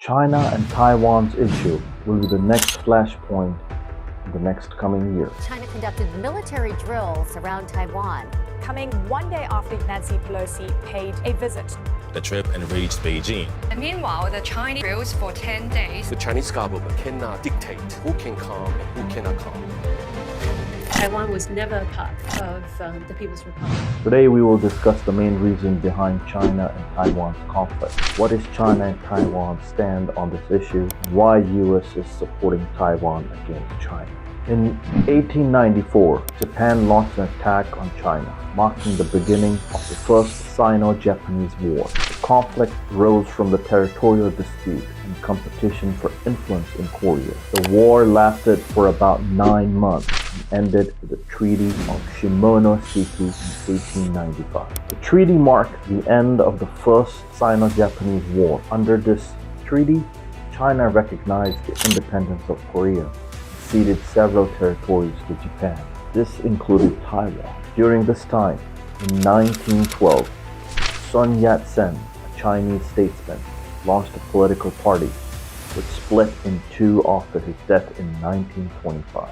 China and Taiwan's issue will be the next flashpoint in the next coming year. China conducted military drills around Taiwan, coming one day after Nancy Pelosi paid a visit. The trip enraged Beijing. And meanwhile, the Chinese drills for 10 days. The Chinese government cannot dictate who can come and who cannot come. Taiwan was never a part of the People's Republic. Today we will discuss the main reason behind China and Taiwan's conflict. What is China and Taiwan's stand on this issue? And why US is supporting Taiwan against China? In 1894, Japan launched an attack on China, marking the beginning of the First Sino-Japanese War. The conflict rose from the territorial dispute and competition for influence in Korea. The war lasted for about 9 months and ended with the Treaty of Shimonoseki in 1895. The treaty marked the end of the First Sino-Japanese War. Under this treaty, China recognized the independence of Korea, ceded several territories to Japan. This included Taiwan. During this time, in 1912, Sun Yat-sen, a Chinese statesman, launched a political party which split in two after his death in 1925.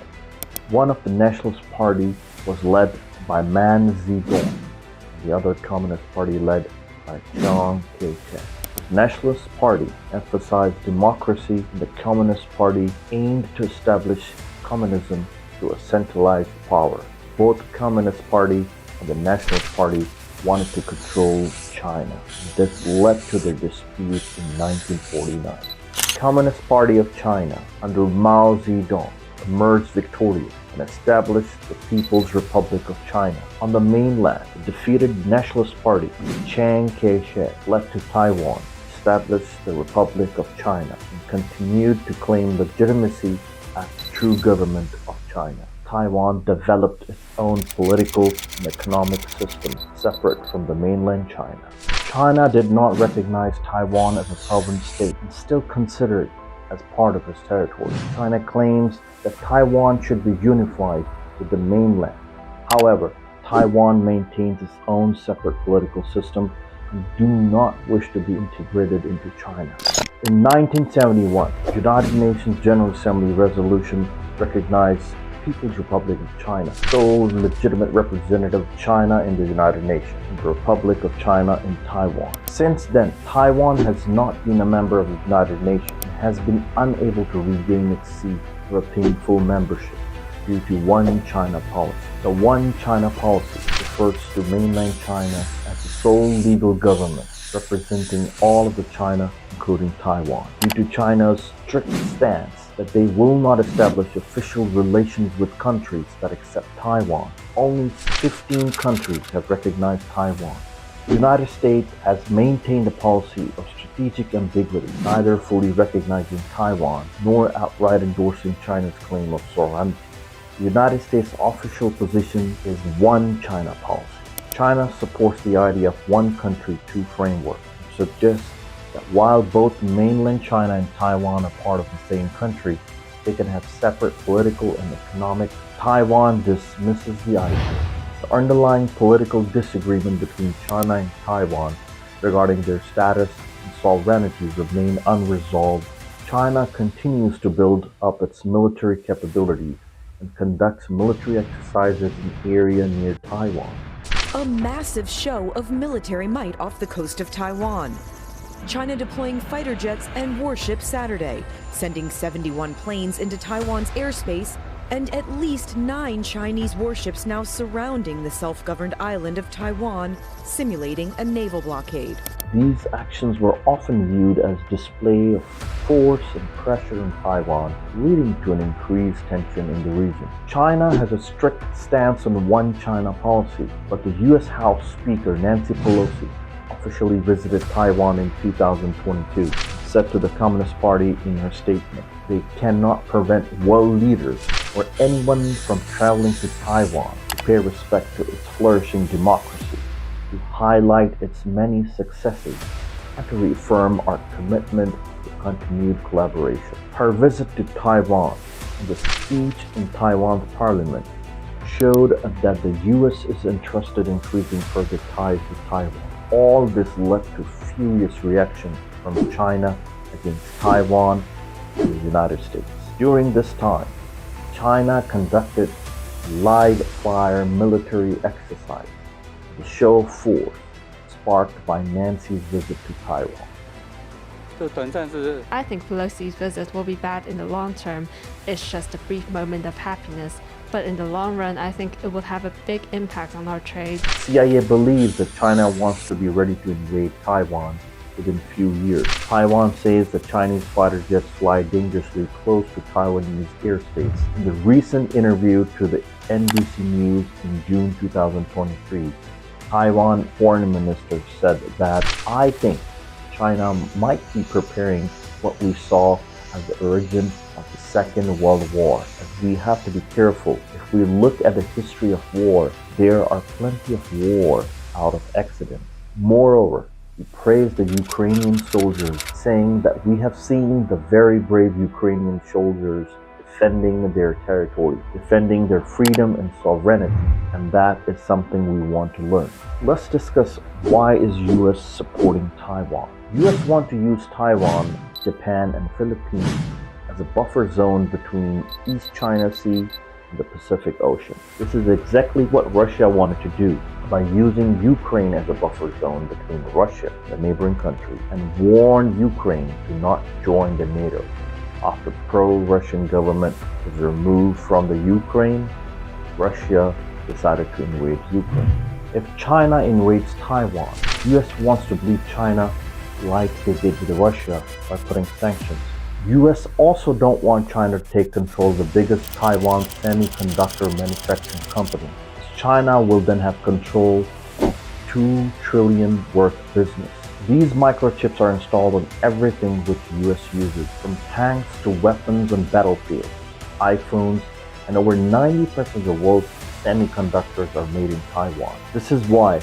One of the Nationalist Party was led by Man Zedong, the other Communist Party led by Chiang Kai-shek. The Nationalist Party emphasized democracy, and the Communist Party aimed to establish communism through a centralized power. Both Communist Party and the Nationalist Party wanted to control China. This led to their dispute in 1949. The Communist Party of China under Mao Zedong emerged victorious and established the People's Republic of China. On the mainland, the defeated Nationalist Party, Chiang Kai-shek, fled to Taiwan, established the Republic of China, and continued to claim legitimacy as the true government of China. Taiwan developed its own political and economic system separate from the mainland China. China did not recognize Taiwan as a sovereign state and still considered it as part of its territory. China claims that Taiwan should be unified with the mainland. However, Taiwan maintains its own separate political system and do not wish to be integrated into China. In 1971, the United Nations General Assembly resolution recognized the People's Republic of China, sole legitimate representative of China in the United Nations, and the Republic of China in Taiwan. Since then, Taiwan has not been a member of the United Nations and has been unable to regain its seat or obtain full membership due to One China policy. The One China policy refers to mainland China as the sole legal government representing all of the China, including Taiwan. Due to China's strict stance that they will not establish official relations with countries that accept Taiwan, only 15 countries have recognized Taiwan. The United States has maintained a policy of strategic ambiguity, neither fully recognizing Taiwan nor outright endorsing China's claim of sovereignty. The United States' official position is One China policy. China supports the idea of one country, two framework, and suggests that while both mainland China and Taiwan are part of the same country, they can have separate political and economic. Taiwan dismisses the idea. The underlying political disagreement between China and Taiwan regarding their status and sovereignty remain unresolved. China continues to build up its military capabilities and conducts military exercises in the area near Taiwan. A massive show of military might off the coast of Taiwan. China deploying fighter jets and warships Saturday, sending 71 planes into Taiwan's airspace, and at least 9 Chinese warships now surrounding the self-governed island of Taiwan, simulating a naval blockade. These actions were often viewed as display of force and pressure in Taiwan, leading to an increased tension in the region. China has a strict stance on One China policy, but the U.S. House Speaker Nancy Pelosi officially visited Taiwan in 2022, said to the Communist Party in her statement, "They cannot prevent world leaders or anyone from traveling to Taiwan to pay respect to its flourishing democracy, to highlight its many successes, and to reaffirm our commitment to continued collaboration." Her visit to Taiwan and the speech in Taiwan's parliament showed that the U.S. is interested in increasing further ties with Taiwan. All this led to furious reaction from China against Taiwan and the United States. During this time, China conducted live-fire military exercise, the show of force sparked by Nancy's visit to Taiwan. I think Pelosi's visit will be bad in the long term. It's just a brief moment of happiness. But in the long run, I think it will have a big impact on our trade. CIA believes that China wants to be ready to invade Taiwan within a few years. Taiwan says that Chinese fighter jets fly dangerously close to Taiwanese airspace. In the recent interview to the NBC News in June 2023, Taiwan foreign minister said that, "I think China might be preparing what we saw as the origin of the Second World War. As we have to be careful. If we look at the history of war, there are plenty of war out of accident." Moreover, he praised the Ukrainian soldiers, saying that we have seen the very brave Ukrainian soldiers defending their territory, defending their freedom and sovereignty, and that is something we want to learn. Let's discuss why is US supporting Taiwan. US want to use Taiwan, Japan, and Philippines as a buffer zone between East China Sea and the Pacific Ocean. This is exactly what Russia wanted to do by using Ukraine as a buffer zone between Russia, the neighboring country, and warned Ukraine to not join the NATO. After pro-Russian government was removed from the Ukraine, Russia decided to invade Ukraine. If China invades Taiwan, US wants to bleed China like they did with Russia by putting sanctions. US also don't want China to take control of the biggest Taiwan semiconductor manufacturing company. China will then have control of $2 trillion worth business. These microchips are installed on everything which US uses, from tanks to weapons on battlefields, iPhones, and over 90% of the world's semiconductors are made in Taiwan. This is why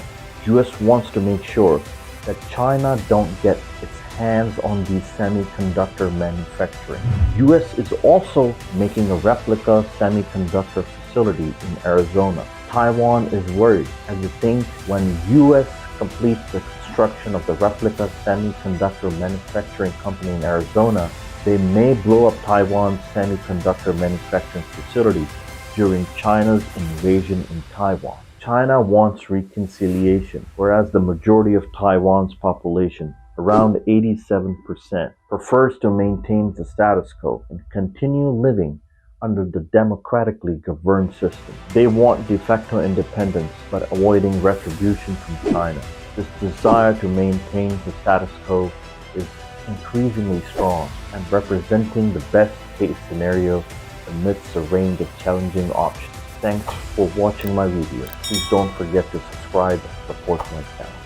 US wants to make sure that China don't get its hands on these semiconductor manufacturing. US is also making a replica semiconductor facility in Arizona. Taiwan is worried as they think when US completes the construction of the replica semiconductor manufacturing company in Arizona, they may blow up Taiwan's semiconductor manufacturing facility during China's invasion in Taiwan. China wants reconciliation, whereas the majority of Taiwan's population, around 87%, prefers to maintain the status quo and continue living under the democratically governed system. They want de facto independence but avoiding retribution from China. This desire to maintain the status quo is increasingly strong and representing the best case scenario amidst a range of challenging options. Thanks for watching my video. Please don't forget to subscribe and support my channel.